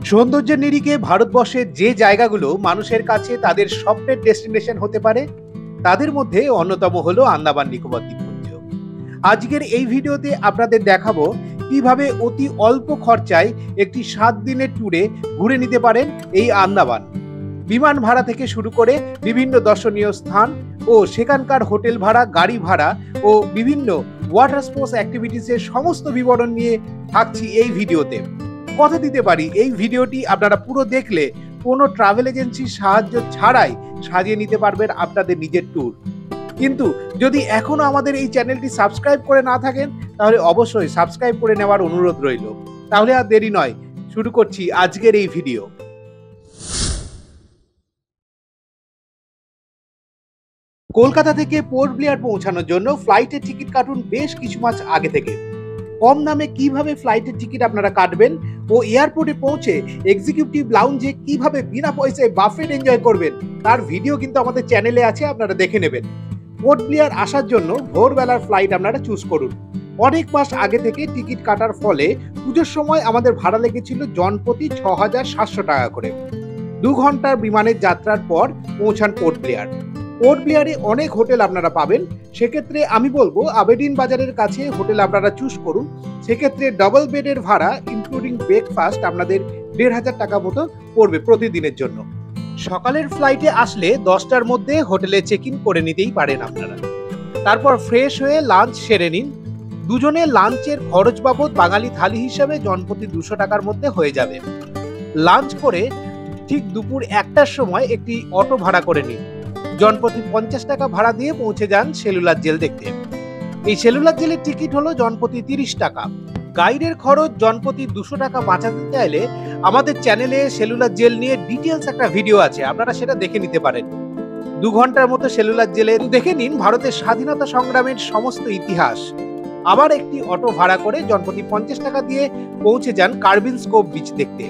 সৌন্দর্যের নিরিখে ভারতবর্ষের যে জায়গাগুলো মানুষের কাছে তাদের স্বপ্নের ডেস্টিনেশন হতে পারে তাদের মধ্যে অন্যতম হলো আন্দামান নিকোবর দ্বীপপুঞ্জ। আজকের এই ভিডিওতে আপনাদের দেখাবো কিভাবে অতি অল্প খরচায় একটি 7 দিনের ট্যুরে ঘুরে নিতে পারেন এই আন্দামান। বিমান ভাড়া থেকে শুরু করে বিভিন্ন দর্শনীয় স্থান ও সেখানকার হোটেল ভাড়া, গাড়ি ভাড়া ও বিভিন্ন ওয়াটার স্পোর্টস অ্যাক্টিভিটিসের সমস্ত বিবরণ নিয়ে থাকছি এই ভিডিওতে। কথা দিতে পারি, এই ভিডিওটি আপনারা পুরো দেখলে কোনো ট্রাভেল এজেন্সির সাহায্য ছাড়াই সাজিয়ে নিতে পারবেন আপনাদের নিজের ট্যুর। কিন্তু যদি এখনো আমাদের এই চ্যানেলটি সাবস্ক্রাইব করে না থাকেন তাহলে অবশ্যই সাবস্ক্রাইব করে নেওয়ার অনুরোধ রইল। তাহলে আর দেরি নয়, শুরু করছি আজকের এই ভিডিও। কলকাতা থেকে পোর্ট ব্লেয়ার পৌঁছানোর জন্য ফ্লাইটের টিকিট কাটুন বেশ কিছু মাস আগে থেকে। কম দামে কিভাবে ফ্লাইটের টিকিট আপনারা কাটবেন ও এয়ারপোর্টে পৌঁছে এক্সিকিউটিভ লাউঞ্জে কিভাবে বিনা পয়সায় বাফেট এনজয় করবেন তার ভিডিও কিন্তু আমাদের চ্যানেলে আছে, আপনারা দেখে নেবেন। পোর্ট ব্লেয়ার আসার জন্য ভোরবেলার ফ্লাইট আপনারা চুজ করুন। অনেক মাস আগে থেকে টিকিট কাটার ফলে পুজোর সময় আমাদের ভাড়া লেগেছিল জনপ্রতি 6,700 টাকা করে। 2 ঘন্টার বিমানের যাত্রার পর পৌঁছান পোর্ট ব্লেয়ার। পোর্ট ব্লেয়ারে অনেক হোটেল আপনারা পাবেন, সেক্ষেত্রে আমি বলবো আবেডিন বাজারের কাছে হোটেল আপনারা চুজ করুন। সেক্ষেত্রে ডাবল বেডের ভাড়া ইনক্লুডিং ব্রেকফাস্ট আপনাদের 1,500 টাকা মতো পড়বে প্রতিদিনের জন্য। সকালের ফ্লাইটে আসলে 10টার মধ্যে হোটেলে চেক ইন করে নিতেই পারেন আপনারা। তারপর ফ্রেশ হয়ে লাঞ্চ সেরে নিন। দুজনে লাঞ্চের খরচ বাবদ বাঙালি থালি হিসাবে জনপ্রতি 200 টাকার মধ্যে হয়ে যাবে। লাঞ্চ করে ঠিক দুপুর 1টার সময় একটি অটো ভাড়া করে নিন। জনপ্রতি 50 টাকা ভাড়া দিয়ে পৌঁছে যান সেলুলার জেল দেখতে। এই সেলুলার জেলের টিকিট হলো জনপ্রতি 30 টাকা। গাইডের খরচ জনপ্রতি 200 টাকা বাঁচাতে চাইলে আমাদের চ্যানেলে সেলুলার জেল নিয়ে ডিটেলস একটা ভিডিও আছে, আপনারা সেটা দেখে নিতে পারেন। 2 ঘন্টার মতো সেলুলার জেলে দেখে নিন ভারতের স্বাধীনতা সংগ্রামের সমস্ত ইতিহাস। আবার একটি অটো ভাড়া করে জনপ্রতি 50 টাকা দিয়ে পৌঁছে যান কার্বিন স্কোপ বিচ দেখতে।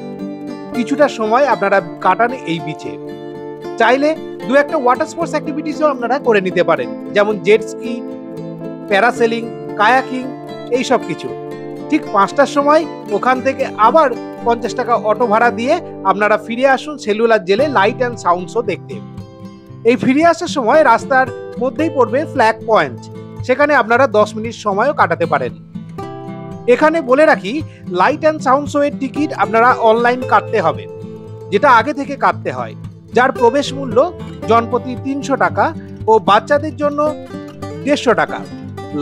কিছুটা সময় আপনারা কাটান এই বিচে। চাইলে 2-একটা ওয়াটার স্পোর্টস অ্যাক্টিভিটিসও আপনারা করে নিতে পারেন, যেমন জেট স্কি, প্যারাসেলিং, কায়াকিং, এইসব কিছু। ঠিক 5টার সময় ওখান থেকে আবার 50 টাকা অটো ভাড়া দিয়ে আপনারা ফিরে আসুন সেলুলার জেলে লাইট অ্যান্ড সাউন্ড শো দেখতে। এই ফিরে আসার সময় রাস্তার মধ্যেই পড়বে ফ্ল্যাগ পয়েন্ট, সেখানে আপনারা 10 মিনিট সময়ও কাটাতে পারেন। এখানে বলে রাখি, লাইট অ্যান্ড সাউন্ড শো এর টিকিট আপনারা অনলাইন কাটতে হবে, যেটা আগে থেকে কাটতে হয়, যার প্রবেশ মূল্য জনপ্রতি 300 টাকা ও বাচ্চাদের জন্য 150 টাকা।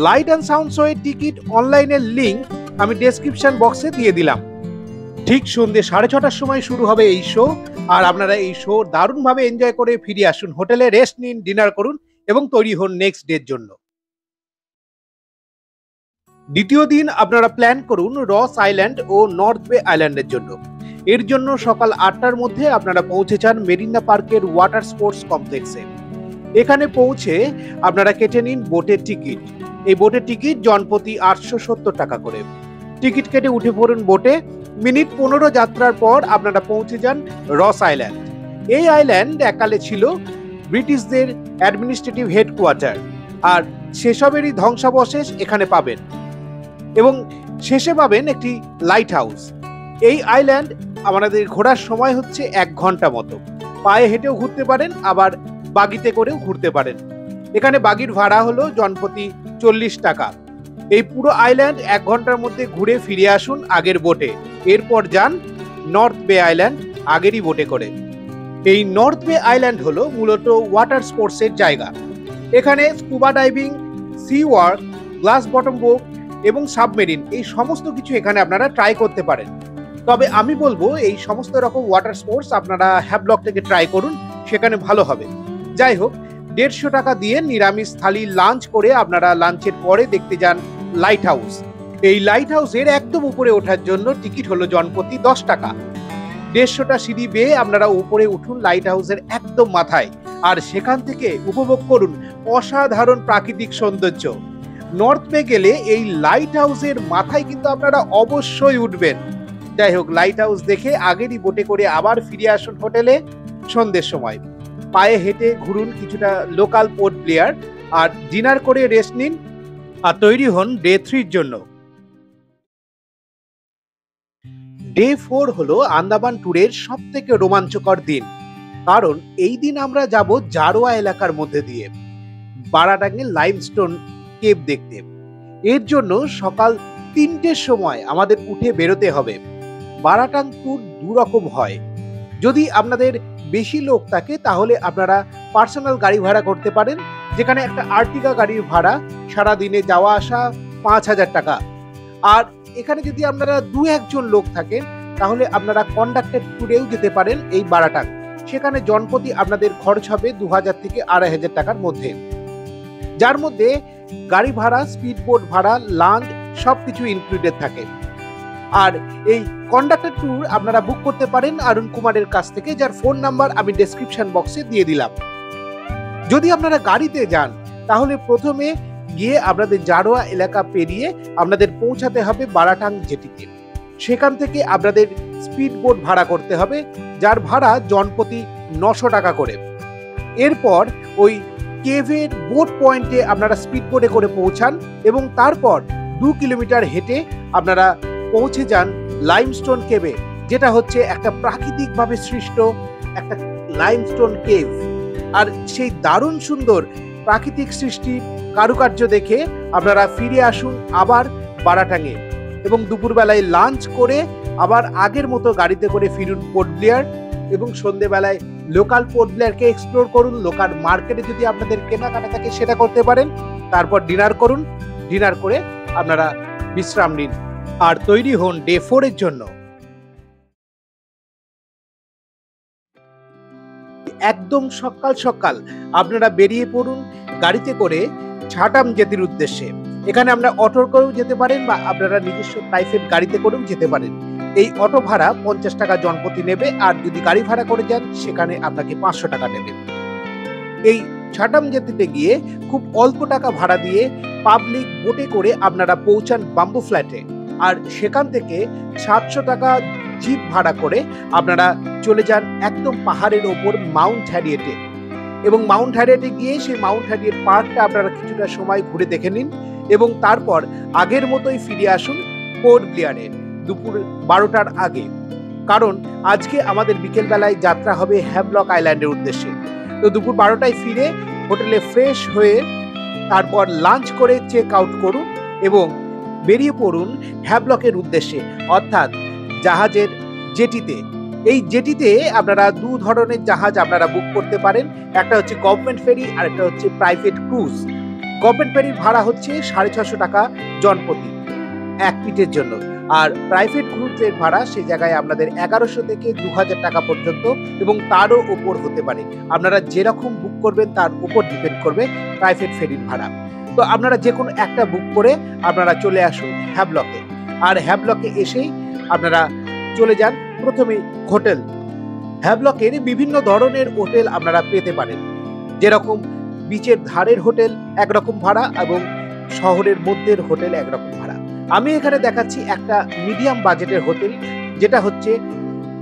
লাইট অ্যান্ড সাউন্ড শো এর টিকিট অনলাইনের লিঙ্ক আমি ডেসক্রিপশন বক্সে দিয়ে দিলাম। ঠিক সন্ধ্যে 6:30টার সময় শুরু হবে এই শো, আর আপনারা এই শো দারুণভাবে এনজয় করে ফিরে আসুন হোটেলে, রেস্ট নিন, ডিনার করুন এবং তৈরি হন নেক্সট ডের জন্য। দ্বিতীয় দিন আপনারা প্ল্যান করুন রস আইল্যান্ড ও নর্থ বে আইল্যান্ডের জন্য। এর জন্য সকাল 8টার মধ্যে আপনারা পৌঁছে যান মেরিনা পার্কের ওয়াটার স্পোর্টস কমপ্লেক্সে। এখানে পৌঁছে আপনারা কেটে নিন বোটের টিকিট। এই বোটের টিকিট জনপ্রতি 870 টাকা করে। টিকিট কেটে উঠে পড়ুন বোটে। মিনিট 15 যাত্রার পর আপনারা পৌঁছে যান রস আইল্যান্ড। এই আইল্যান্ড এককালে ছিল ব্রিটিশদের অ্যাডমিনিস্ট্রেটিভ হেডকোয়ার্টার, আর সেসবেরই ধ্বংসাবশেষ এখানে পাবেন এবং শেষে পাবেন একটি লাইট হাউস। এই আইল্যান্ড আমাদের ঘোরার সময় হচ্ছে 1 ঘন্টা মতো। পায়ে হেঁটেও ঘুরতে পারেন, আবার বাগিতে করেও ঘুরতে পারেন। এখানে বাগির ভাড়া হলো জনপ্রতি 40 টাকা। এই পুরো আইল্যান্ড 1 ঘন্টার মধ্যে ঘুরে ফিরে আসুন আগের বোটে। এরপর যান নর্থ বে আইল্যান্ড আগেরই বোটে করে। এই নর্থ বে আইল্যান্ড হলো মূলত ওয়াটার স্পোর্টসের জায়গা। এখানে scuba diving, sea walk, glass bottom boat এবং সাবমেরিন, এই সমস্ত কিছু এখানে আপনারা ট্রাই করতে পারেন। তবে আমি বলবো এই সমস্ত রকম ওয়াটার স্পোর্টস আপনারা হ্যাভলক থেকে ট্রাই করুন, সেখানে ভালো হবে। যাই হোক, 150 টাকা দিয়ে নিরামিষ থালি লাঞ্চ করে আপনারা লাঞ্চের পরে দেখতে যান লাইট হাউস। এই লাইট হাউসের একদম উপরে ওঠার জন্য টিকিট হলো জনপ্রতি 10 টাকা। 150টা সিঁড়ি বেয়ে আপনারা উপরে উঠুন লাইট হাউসের একদম মাথায়, আর সেখান থেকে উপভোগ করুন অসাধারণ প্রাকৃতিক সৌন্দর্য। নর্থ বে গেলে এই লাইট হাউসের মাথায় কিন্তু আপনারা অবশ্যই উঠবেন। যাই হোক, লাইট হাউস দেখে আগেরই বোটে করে আবার ফিরে আসুন হোটেলে সন্ধ্যের সময়। পায়ে হেঁটে ঘুরুন কিছুটা লোকাল পোর্ট ব্লেয়ার, আর ডিনার করে রেস্ট নিন আর তৈরি হন ডে 3 জন্য। ডে 4 হলো আন্দামান ট্যুরের সবথেকে রোমাঞ্চকর দিন, কারণ এই দিন আমরা যাব জারোয়া এলাকার মধ্যে দিয়ে বারাটাঙের লাইমস্টোন কেভ দেখতে। এর জন্য সকাল 3টের সময় আমাদের উঠে বেরোতে হবে। বারাটাং ট্যুর দুরকম হয়। যদি আপনাদের বেশি লোক থাকে তাহলে আপনারা পার্সোনাল গাড়ি ভাড়া করতে পারেন, যেখানে একটা আর্টিকা গাড়ির ভাড়া সারা দিনে যাওয়া আসা 5,000 টাকা। আর এখানে যদি আপনারা 2-1 লোক থাকেন তাহলে আপনারা কন্ডাক্টেড ট্যুরেও যেতে পারেন এই বারাটাং। সেখানে জনপ্রতি আপনাদের খরচ হবে 2,000 থেকে 2,500 টাকার মধ্যে, যার মধ্যে গাড়ি ভাড়া, স্পিড বোট ভাড়া, লাঞ্চ সবকিছু ইনক্লুডেড থাকে। আর এই কন্ডাক্টেড ট্যুর আপনারা বুক করতে পারেন অরুণ কুমারের কাছ থেকে, যার ফোন নাম্বার আমি ডেসক্রিপশন বক্সে দিয়ে দিলাম। যদি আপনারা গাড়িতে যান তাহলে প্রথমে গিয়ে আপনাদের জারোয়া এলাকা পেরিয়ে আপনাদের পৌঁছাতে হবে বারাটাং জেটিতে। সেখান থেকে আপনাদের স্পিড বোট ভাড়া করতে হবে, যার ভাড়া জনপ্রতি 900 টাকা করে। এরপর ওই কেভের বোট পয়েন্টে আপনারা স্পিড বোটে করে পৌঁছান এবং তারপর 2 কিলোমিটার হেঁটে আপনারা পৌঁছে যান লাইমস্টোন কেভে, যেটা হচ্ছে একটা প্রাকৃতিকভাবে সৃষ্ট একটা লাইমস্টোন কেভ। আর সেই দারুণ সুন্দর প্রাকৃতিক সৃষ্টির কারুকার্য দেখে আপনারা ফিরে আসুন আবার বারাটাঙে এবং দুপুরবেলায় লাঞ্চ করে আবার আগের মতো গাড়িতে করে ফিরুন পোর্ট ব্লেয়ার এবং সন্ধ্যেবেলায় লোকাল পোর্ট ব্লেয়ারকে এক্সপ্লোর করুন। লোকাল মার্কেটে যদি আপনাদের কেনাকাটা থাকে সেটা করতে পারেন। তারপর ডিনার করুন, ডিনার করে আপনারা বিশ্রাম নিন আর তৈরি হন ডে 4 এর জন্য। একদম সকাল সকাল আপনারা বেরিয়ে পড়ুন গাড়িতে করে ছাটাম জেটির উদ্দেশ্যে। এখানে আমরা অটো করেও যেতে পারেন বা আপনারা নিজস্ব প্রাইভেট গাড়িতে করেও যেতে পারেন। এই অটো ভাড়া 50 টাকা জনপ্রতি নেবে, আর যদি গাড়ি ভাড়া করে যান সেখানে আপনাকে 500 টাকা নেবে। এই ছাটাম জেটিতে গিয়ে খুব অল্প টাকা ভাড়া দিয়ে পাবলিক বোটে করে আপনারা পৌঁছান বাম্বু ফ্ল্যাটে, আর সেখান থেকে 700 টাকা জিপ ভাড়া করে আপনারা চলে যান একদম পাহাড়ের ওপর মাউন্ট হ্যারিয়েটে। এবং মাউন্ট হ্যারিয়েটে গিয়ে সেই মাউন্ট হ্যারিয়েট পার্কটা আপনারা কিছুটা সময় ঘুরে দেখে নিন এবং তারপর আগের মতোই ফিরে আসুন পোর্ট ব্লেয়ারে দুপুর 12টার আগে, কারণ আজকে আমাদের বিকেলবেলায় যাত্রা হবে হ্যাভলক আইল্যান্ডের উদ্দেশ্যে। তো দুপুর 12টায় ফিরে হোটেলে ফ্রেশ হয়ে তারপর লাঞ্চ করে চেক আউট করুন এবং বেরিয়ে পড়ুন হ্যাভলকের উদ্দেশ্যে, অর্থাৎ জাহাজের জেটিতে। এই জেটিতে আপনারা 2 ধরনের জাহাজ আপনারা বুক করতে পারেন, একটা হচ্ছে গভর্নমেন্ট ফেরি আর একটা হচ্ছে প্রাইভেট ক্রুজ। গভর্নমেন্ট ফেরির ভাড়া হচ্ছে 650 টাকা জনপ্রতি এক পিঠের জন্য, আর প্রাইভেট ক্রুজের ভাড়া সেই জায়গায় আপনাদের 1100 থেকে 2000 টাকা পর্যন্ত এবং তারও উপর হতে পারে। আপনারা যেরকম বুক করবেন তার উপর ডিপেন্ড করবে প্রাইভেট ফেরির ভাড়া। তো আপনারা যে কোনো একটা বুক করে আপনারা চলে আসুন হ্যাভলকে, আর হ্যাভলকে এসেই আপনারা চলে যান প্রথমে হোটেল। হ্যাভলকের বিভিন্ন ধরনের হোটেল আপনারা পেতে পারেন, যেরকম বিচের ধারের হোটেল একরকম ভাড়া এবং শহরের মধ্যের হোটেল একরকম ভাড়া। আমি এখানে দেখাচ্ছি একটা মিডিয়াম বাজেটের হোটেল, যেটা হচ্ছে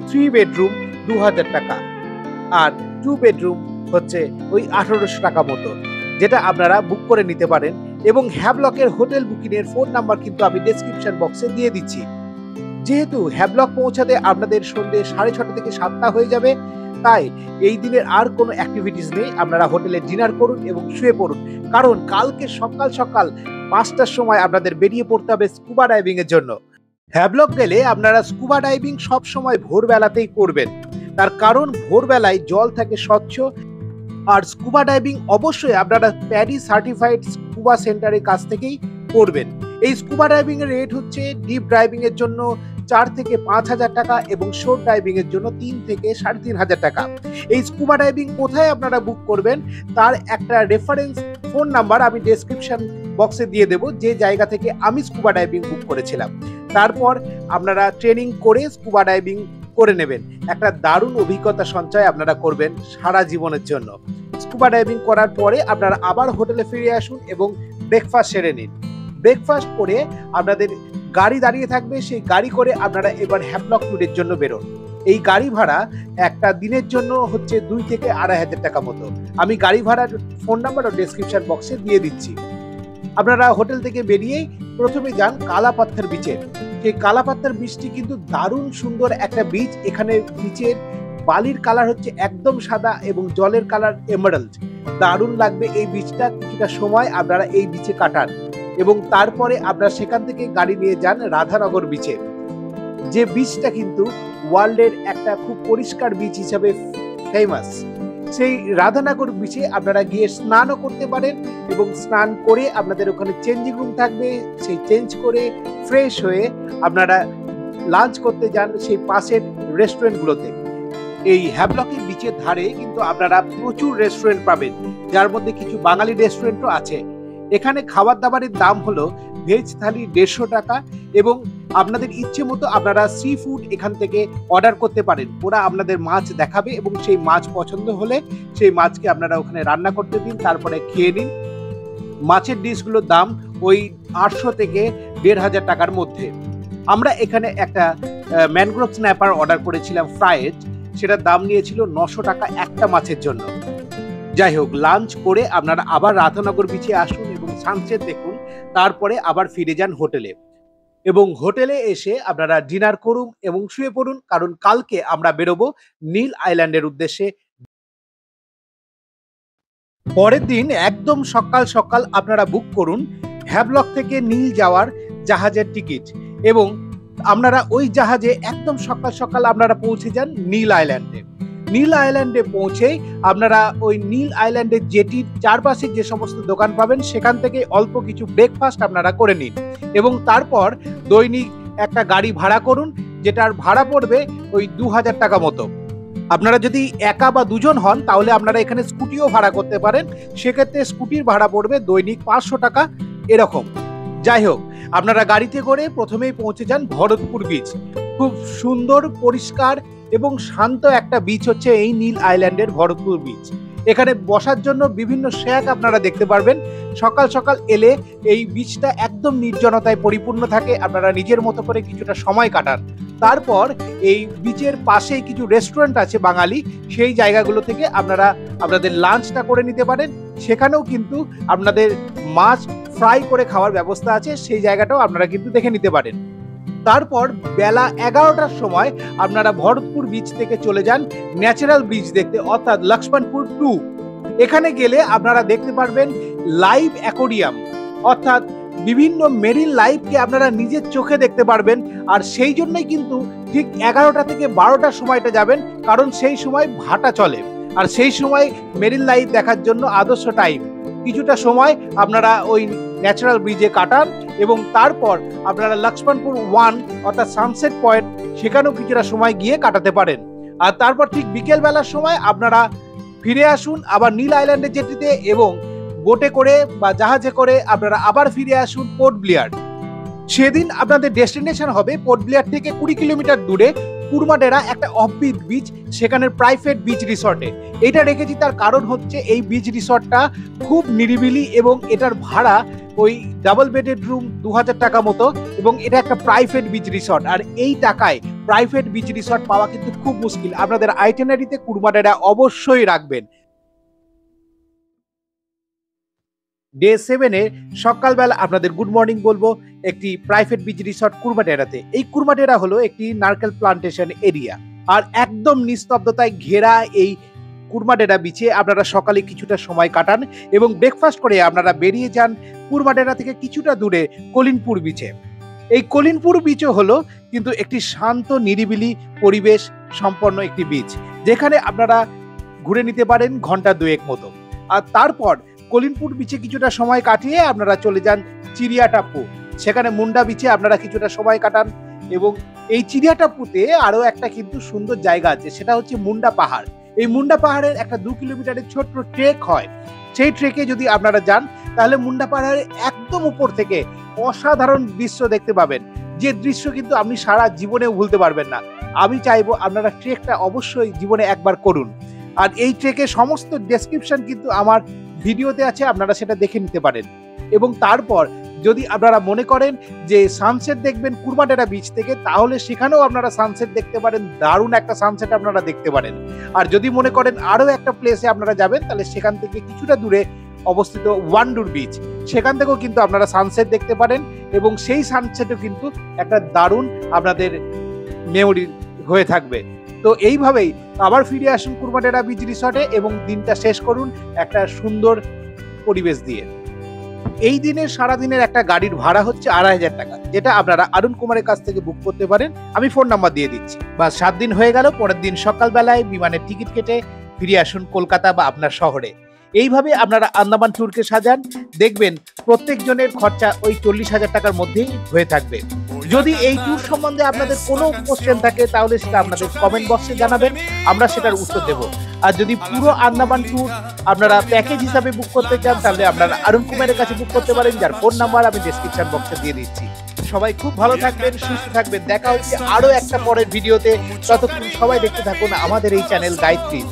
3 বেডরুম 2000 টাকা আর 2 বেডরুম হচ্ছে ওই 1800 টাকা মতো, যেটা আপনারা বুক করে নিতে পারেন। এবং হ্যাভলকের হোটেল বুকিংয়ের ফোন নাম্বার কিন্তু আমি ডেসক্রিপশন বক্সে দিয়ে দিচ্ছি। যেহেতু হ্যাভলক পৌঁছাতে আপনাদের সন্ধ্যে 6:30 থেকে 7টা হয়ে যাবে, তাই এই দিনের আর কোনো অ্যাক্টিভিটিস নেই। আপনারা হোটেলে ডিনার করুন এবং শুয়ে পড়ুন, কারণ কালকে সকাল সকাল 5টার সময় আপনাদের বেরিয়ে পড়তে হবে স্কুবা ডাইভিং এর জন্য। হ্যাভলক গেলে আপনারা স্কুবা ডাইভিং সব সময় ভোরবেলাতেই করবেন, তার কারণ ভোরবেলায় জল থাকে স্বচ্ছ। আর স্কুবা ডাইভিং অবশ্যই আপনারা প্যারিস সার্টিফাইড স্কুবা সেন্টারের কাছ থেকেই করবেন। এই স্কুবা ডাইভিং এর রেট হচ্ছে ডিপ ডাইভিং এর জন্য 4 থেকে 5,000 টাকা এবং শোর ডাইভিং এর জন্য 3 থেকে 3,500 টাকা। এই স্কুবা ডাইভিং কোথায় আপনারা বুক করবেন তার একটা রেফারেন্স ফোন নাম্বার আমি ডেসক্রিপশন বক্সে দিয়ে দেব, যে জায়গা থেকে আমি স্কুবা ডাইভিং বুক করেছিলাম। তারপর আপনারা ট্রেনিং করে স্কুবা ডাইভিং করে নেবেন। একটা দারুণ অভিজ্ঞতা সঞ্চয় আপনারা করবেন সারা জীবনের জন্য। স্কুবা ডাইভিং করার পরে আপনারা আবার হোটেলে ফিরে আসুন এবং ব্রেকফাস্ট সেরে নিন। ব্রেকফাস্ট করে আপনাদের গাড়ি দাঁড়িয়ে থাকবে, সেই গাড়ি করে আপনারা এবার হ্যাভলক ট্যুরের জন্য বেরোন। এই গাড়ি ভাড়া একটা দিনের জন্য হচ্ছে 2 থেকে 2,500 টাকা মতো। আমি গাড়ি ভাড়ার ফোন নাম্বার ও ডেসক্রিপশন বক্সে দিয়ে দিচ্ছি। আপনারা হোটেল থেকে বেরিয়েই প্রথমে যান কালা পাথর বিচে। সেই কালাপাত্তার বীচটি কিন্তু দারুণ সুন্দর একটা বীচ। এখানে বীচের বালির কালার হচ্ছে একদম সাদা এবং জলের কালার এমারাল্ড। দারুণ লাগবে এই বীচটা। কিছুটা সময় আপনারা এই বীচে কাটান এবং তারপরে আপনারা সেখান থেকে গাড়ি নিয়ে যান রাধানগর বীচে, যে বীচটা কিন্তু ওয়ার্ল্ডের একটা খুব পরিষ্কার বীচ হিসাবে ফেমাস। সেই রাধানগর বিচে আপনারা গিয়ে স্নানও করতে পারেন এবং স্নান করে আপনাদের ওখানে চেঞ্জিং রুম থাকবে, সেই চেঞ্জ করে ফ্রেশ হয়ে আপনারা লাঞ্চ করতে যান সেই পাশের রেস্টুরেন্টগুলোতে। এই হ্যাভলকের বিচের ধারে কিন্তু আপনারা প্রচুর রেস্টুরেন্ট পাবেন, যার মধ্যে কিছু বাঙালি রেস্টুরেন্টও আছে। এখানে খাবার দাবারের দাম হলো ভেজ থালি 150 টাকা এবং আপনাদের ইচ্ছে মতো আপনারা সি ফুড এখান থেকে অর্ডার করতে পারেন। ওরা আপনাদের মাছ দেখাবে এবং সেই মাছ পছন্দ হলে সেই মাছকে আপনারা ওখানে রান্না করতে দিন, তারপরে খেয়ে নিন। মাছের ডিশগুলোর দাম ওই 800 থেকে 1500 টাকার মধ্যে। আমরা এখানে একটা ম্যানগ্রোভ স্ন্যাপার অর্ডার করেছিলাম ফ্রাইড, সেটার দাম নিয়েছিল 900 টাকা একটা মাছের জন্য। যাই হোক, লাঞ্চ করে আপনারা আবার রাধানগর বিচে আসুন এবং সানসেট দেখুন, তারপরে আবার ফিরে যান হোটেলে এবং হোটেলে এসে আপনারা ডিনার করুন এবং শুয়ে পড়ুন, কারণ কালকে আমরা বেরোবো নীল আইল্যান্ডের উদ্দেশ্যে। পরের দিন একদম সকাল সকাল আপনারা বুক করুন হ্যাভলক থেকে নীল যাওয়ার জাহাজের টিকিট এবং আপনারা ওই জাহাজে একদম সকাল সকাল আপনারা পৌঁছে যান নীল আইল্যান্ডে। নীল আইল্যান্ডে পৌঁছেই আপনারা ওই নীল আইল্যান্ডের জেটির চারপাশে যে সমস্ত দোকান পাবেন সেখান থেকে অল্প কিছু ব্রেকফাস্ট আপনারা করে নিন এবং তারপর দৈনিক একটা গাড়ি ভাড়া করুন, যেটার ভাড়া পড়বে ওই 2000 টাকা মতো। আপনারা যদি একা বা দুজন হন তাহলে আপনারা এখানে স্কুটিও ভাড়া করতে পারেন, সেক্ষেত্রে স্কুটির ভাড়া পড়বে দৈনিক 500 টাকা এরকম। যাই হোক, আপনারা গাড়িতে করে প্রথমেই পৌঁছে যান ভরতপুর বিচ। খুব সুন্দর, পরিষ্কার এবং শান্ত একটা বিচ হচ্ছে এই নীল আইল্যান্ডের ভরতপুর বিচ। এখানে বসার জন্য বিভিন্ন শ্যাক আপনারা দেখতে পারবেন। সকাল সকাল এলে এই বিচটা একদম নির্জনতায় পরিপূর্ণ থাকে, আপনারা নিজের মতো করে কিছুটা সময় কাটান। তারপর এই বিচের পাশেই কিছু রেস্টুরেন্ট আছে বাঙালি, সেই জায়গাগুলো থেকে আপনারা আপনাদের লাঞ্চটা করে নিতে পারেন। সেখানেও কিন্তু আপনাদের মাছ ফ্রাই করে খাওয়ার ব্যবস্থা আছে, সেই জায়গাটাও আপনারা কিন্তু দেখে নিতে পারেন। তারপর বেলা 11টার সময় আপনারা ভরতপুর বিচ থেকে চলে যান ন্যাচারাল বিচ দেখতে, অর্থাৎ লক্ষ্মণপুর 2। এখানে গেলে আপনারা দেখতে পারবেন লাইভ অ্যাকোরিয়াম, অর্থাৎ বিভিন্ন মেরিন লাইফকে আপনারা নিজের চোখে দেখতে পারবেন। আর সেই জন্যই কিন্তু ঠিক 11টা থেকে 12টার সময়টা যাবেন, কারণ সেই সময় ভাটা চলে আর সেই সময় মেরিন লাইফ দেখার জন্য আদর্শ টাইম। কিছুটা সময় আপনারা ওই ন্যাচারাল ব্রিজে কাটান এবং তারপর আপনারা লক্ষ্মণপুর 1 অর্থাৎ সানসেট পয়েন্ট, সেখানেও কিছুটা সময় গিয়ে কাটাতে পারেন। আর তারপর ঠিক বিকেল বেলার সময় আপনারা ফিরে আসুন আবার নীল আইল্যান্ডের জেটিতে এবং বোটে করে বা জাহাজে করে আপনারা আবার ফিরে আসুন পোর্ট ব্লেয়ার। সেদিন আপনাদের ডেস্টিনেশন হবে পোর্ট ব্লেয়ার থেকে 20 কিলোমিটার দূরে কুরমাডেরা, একটা অফবিট বিচ, সেখানের প্রাইভেট বিচ রিসর্টে। এটা রেখেছি তার কারণ হচ্ছে এই বিচ রিসর্টটা খুব নিরিবিলি এবং এটার ভাড়া ওই ডাবল বেডেড রুম 2000 টাকা মতো এবং এটা একটা প্রাইভেট বিচ রিসর্ট। আর এই টাকায় প্রাইভেট বিচ রিসর্ট পাওয়া কিন্তু খুব মুশকিল। আপনাদের আইটেনারিতে কুরমাডেরা অবশ্যই রাখবেন। ডে 7-এ সকালবেলা আপনাদের গুড মর্নিং বলবো একটি প্রাইভেট বিচ রিসর্ট কুরমাডেরাতে। এই কুরমাডেরা হলো একটি নারকেল প্লান্টেশন এরিয়া আর একদম নিস্তব্ধতায় ঘেরা এই কুরমাডেরা বিচে আপনারা সকালে কিছুটা সময় কাটান এবং ব্রেকফাস্ট করে আপনারা বেরিয়ে যান কুরমাডেরা থেকে কিছুটা দূরে কলিনপুর বিচে। এই কলিনপুর বিচও হলো কিন্তু একটি শান্ত নিরিবিলি পরিবেশ সম্পন্ন একটি বিচ, যেখানে আপনারা ঘুরে নিতে পারেন ঘন্টা 2 মতো। আর তারপর কলিনপুর বিচে কিছুটা সময় কাটিয়ে আপনারা চলে যান চিড়িয়া টাপু, সেখানে মুন্ডা বিচে আপনারা কিছুটা সময় কাটান এবং এই চিড়িয়া টাপুতে আরো একটা কিন্তু সুন্দর জায়গা আছে, সেটা হচ্ছে মুন্ডা পাহাড়। এই মুন্ডা পাহাড়ের একটা 2 কিলোমিটারের ছোট্ট ট্রেক হয়। সেই ট্রেকে যদি আপনারা যান তাহলে মুন্ডা পাহাড়ের একদম উপর থেকে অসাধারণ দৃশ্য দেখতে পাবেন, যে দৃশ্য কিন্তু আপনি সারা জীবনেও ভুলতে পারবেন না। আমি চাইবো আপনারা ট্রেকটা অবশ্যই জীবনে একবার করুন। আর এই ট্রেকের সমস্ত ডেসক্রিপশন কিন্তু আমার ভিডিওতে আছে, আপনারা সেটা দেখে নিতে পারেন। এবং তারপর যদি আপনারা মনে করেন যে সানসেট দেখবেন কুরমাডেরা বিচ থেকে, তাহলে সেখানেও আপনারা সানসেট দেখতে পারেন, দারুণ একটা সানসেট আপনারা দেখতে পারেন। আর যদি মনে করেন আরো একটা প্লেসে আপনারা যাবেন, তাহলে সেখান থেকে কিছুটা দূরে অবস্থিত ওয়ান্ডুর বিচ, সেখান থেকেও কিন্তু আপনারা সানসেট দেখতে পারেন এবং সেই সানসেটও কিন্তু একটা দারুণ আপনাদের মেমোরি হয়ে থাকবে। তো এইভাবেই আবার ফিরে আসুন কুরমাডেরা বিচ রিসর্টে এবং দিনটা শেষ করুন একটা সুন্দর পরিবেশ দিয়ে। এই দিনের সারাদিনের একটা গাড়ির ভাড়া হচ্ছে 2,500 টাকা, যেটা আপনারা অরুণ কুমারের কাছ থেকে বুক করতে পারেন। আমি ফোন নাম্বার দিয়ে দিচ্ছি। বা 7 দিন হয়ে গেল, পরের দিন সকালবেলায় বিমানের টিকিট কেটে ফিরে আসুন কলকাতা বা আপনার শহরে। এইভাবে আপনারা আন্দামান ট্যুরকে সাজান, দেখবেন প্রত্যেক জনের খরচা ওই 40,000 টাকার মধ্যেই হয়ে থাকবে। যদি এই ট্যুর সম্বন্ধে আপনাদের কোনো কোশ্চেন থাকে তাহলে সেটা আপনাদের কমেন্ট বক্সে জানাবেন, আমরা সেটার উত্তর দেব। আর যদি পুরো আন্দামান ট্যুর আপনারা প্যাকেজ হিসাবে বুক করতে চান তাহলে আপনারা অরুণ কুমারের কাছে বুক করতে পারেন, যার ফোন নাম্বার আমি ডেসক্রিপশন বক্সে দিয়ে দিচ্ছি। সবাই খুব ভালো থাকবেন, সুস্থ থাকবেন। দেখা হচ্ছে আরো একটা পরের ভিডিওতে। ততক্ষণ সবাই দেখতে থাকুন আমাদের এই চ্যানেল গাইড ট্রিপ।